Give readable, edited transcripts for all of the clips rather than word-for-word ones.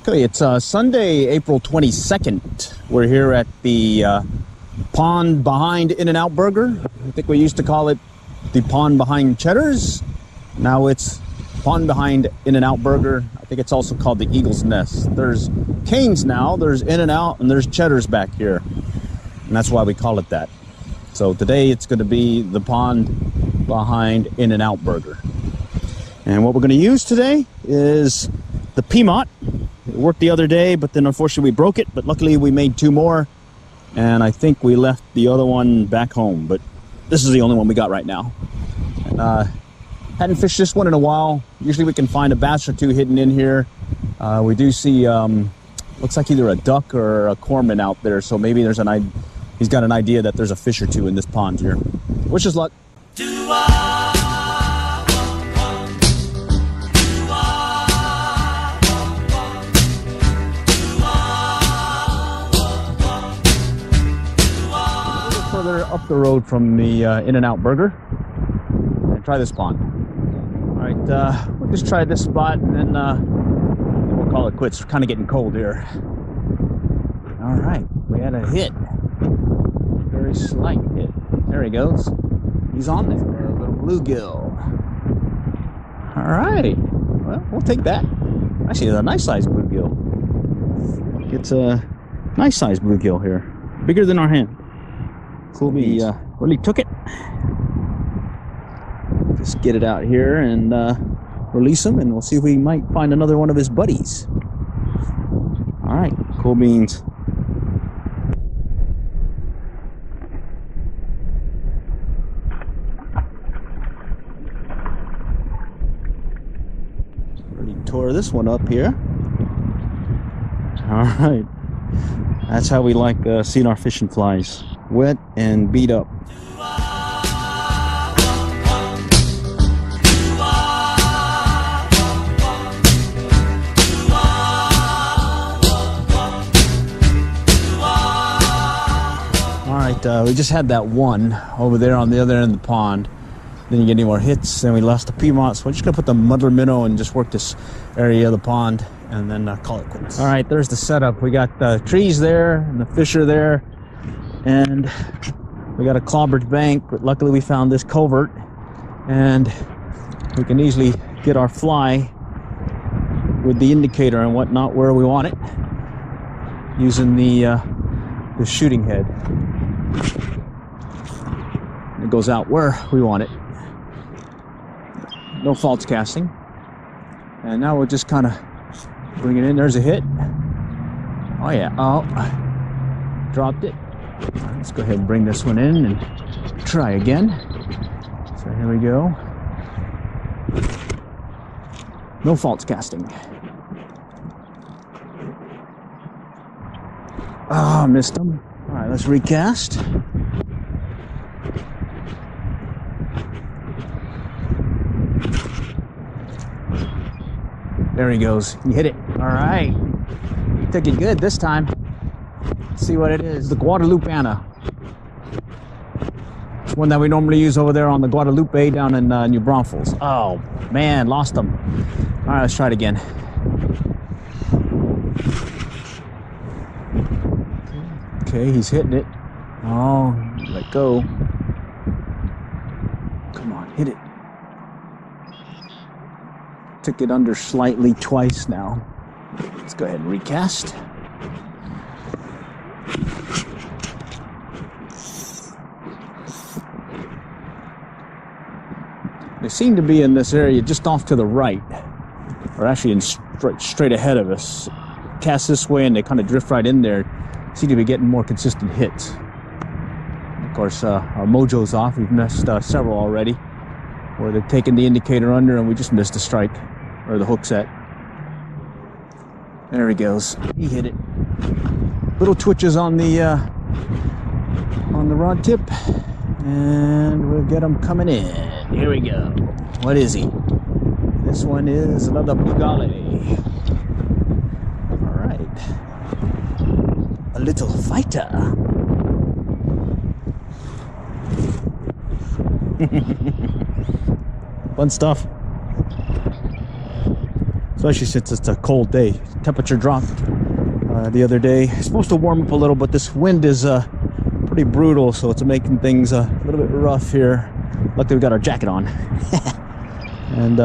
Okay, it's Sunday, April 22nd. We're here at the pond behind In-N-Out Burger. I think we used to call it the pond behind Cheddar's. Now it's pond behind In-N-Out Burger. I think it's also called the Eagle's Nest. There's Cane's now, there's In-N-Out, and there's Cheddar's back here. And that's why we call it that. So today it's going to be the pond behind In-N-Out Burger. And what we're going to use today is the PMOT. It worked the other day, but then unfortunately we broke it, but luckily we made two more, and I think we left the other one back home, but this is the only one we got right now. And, hadn't fished this one in a while. Usually we can find a bass or two hidden in here. We do see, looks like either a duck or a cormorant out there, so maybe there's he's got an idea that there's a fish or two in this pond here. Wish us luck. Further up the road from the In-N-Out Burger and try this pond. All right, we'll just try this spot and then we'll call it quits. We're kind of getting cold here. All right, we had a hit, very slight hit. There he goes. He's on there, a little bluegill. All right, well, we'll take that. Actually, it's a nice sized bluegill. It's a nice sized bluegill here, bigger than our hand. We really took it. Just get it out here and release him, and we'll see if we might find another one of his buddies. All right, cool beans. Already tore this one up here. All right, that's how we like seeing our fishing flies. Wet and beat up. Alright, we just had that one over there on the other end of the pond. Didn't get any more hits, then we lost the PMOT, so we're just going to put the Muddler Minnow and just work this area of the pond and then call it quits. Alright, there's the setup. We got the trees there and the fish are there. And we got a clobbered bank, but luckily we found this culvert and we can easily get our fly with the indicator and whatnot where we want it using the shooting head. It goes out where we want it. No false casting. And now we'll just kind of bring it in. There's a hit. Oh yeah, oh, dropped it. Let's go ahead and bring this one in and try again. So here we go. No false casting. Ah, missed him. All right, let's recast. There he goes. He hit it. All right. He took it good this time. See what it is. The Guadalupana. It's one that we normally use over there on the Guadalupe down in New Braunfels. Oh man, lost them. All right, let's try it again. Okay, he's hitting it. Oh, let go. Come on, hit it. Took it under slightly twice now. Let's go ahead and recast. They seem to be in this area just off to the right, or actually in straight ahead of us. Cast this way and they kind of drift right in there. Seem to be getting more consistent hits. Of course, our mojo's off. We've missed several already, where they've taken the indicator under and we just missed a strike, or the hook set. There he goes. He hit it. Little twitches on the rod tip, and we'll get him coming in. Here we go. What is he? This one is another Bluegill. All right. A little fighter. Fun stuff. especially since it's a cold day. Temperature dropped the other day. It's supposed to warm up a little, but this wind is pretty brutal, so it's making things a little bit rough here. Luckily we got our jacket on. And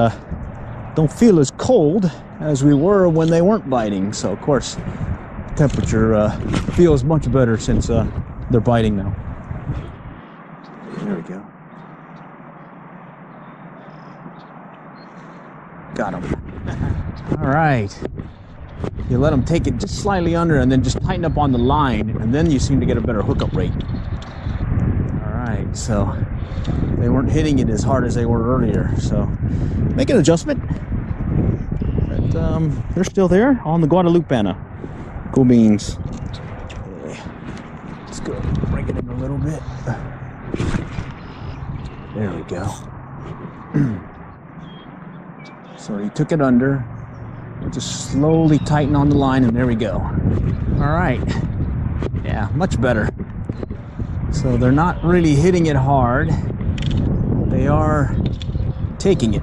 don't feel as cold as we were when they weren't biting, so of course temperature feels much better since they're biting now. There we go. Got him. All right. You let them take it just slightly under and then just tighten up on the line, and then you seem to get a better hookup rate. All right, so they weren't hitting it as hard as they were earlier, so make an adjustment. But they're still there on the Guadalupana. Cool beans. Okay. Let's go break it in a little bit. There we go. So he took it under. Just slowly tighten on the line, and there we go. All right. Yeah, much better. So they're not really hitting it hard. They are taking it.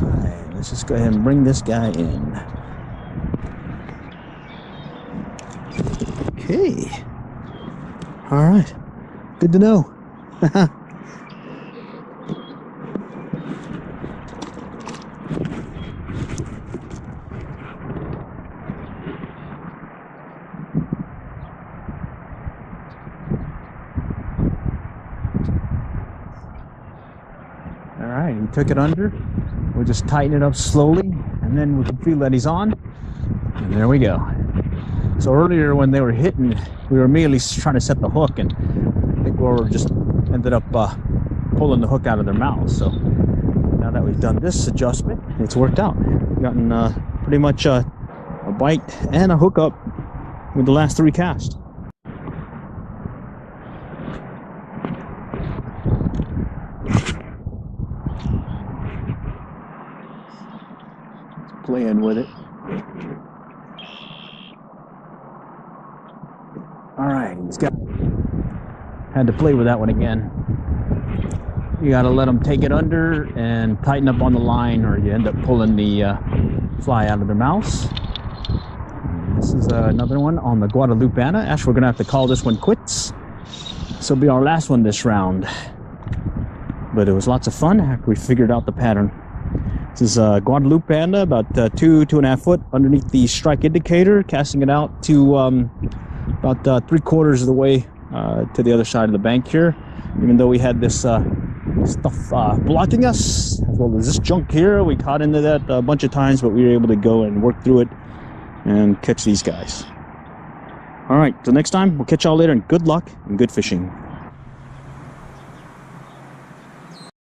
All right, let's just go ahead and bring this guy in. Okay. All right. Good to know. All right, he took it under. We'll just tighten it up slowly, and then we can feel that he's on. And there we go. So earlier when they were hitting, we were immediately trying to set the hook, and I think we just ended up pulling the hook out of their mouth. So now that we've done this adjustment, it's worked out. We've gotten pretty much a bite and a hookup with the last 3 casts. Playing with it. All right, he's got it. Had to play with that one again. You got to let them take it under and tighten up on the line, or you end up pulling the fly out of their mouths. This is another one on the Guadalupana. Actually, we're gonna have to call this one quits. This will be our last one this round. But it was lots of fun after we figured out the pattern. This is Guadalupana, about 2.5 foot underneath the strike indicator, casting it out to about 3/4 of the way to the other side of the bank here. Even though we had this stuff blocking us, as well as this junk here, we caught into that a bunch of times, but we were able to go and work through it and catch these guys. All right, till next time, we'll catch y'all later, and good luck and good fishing.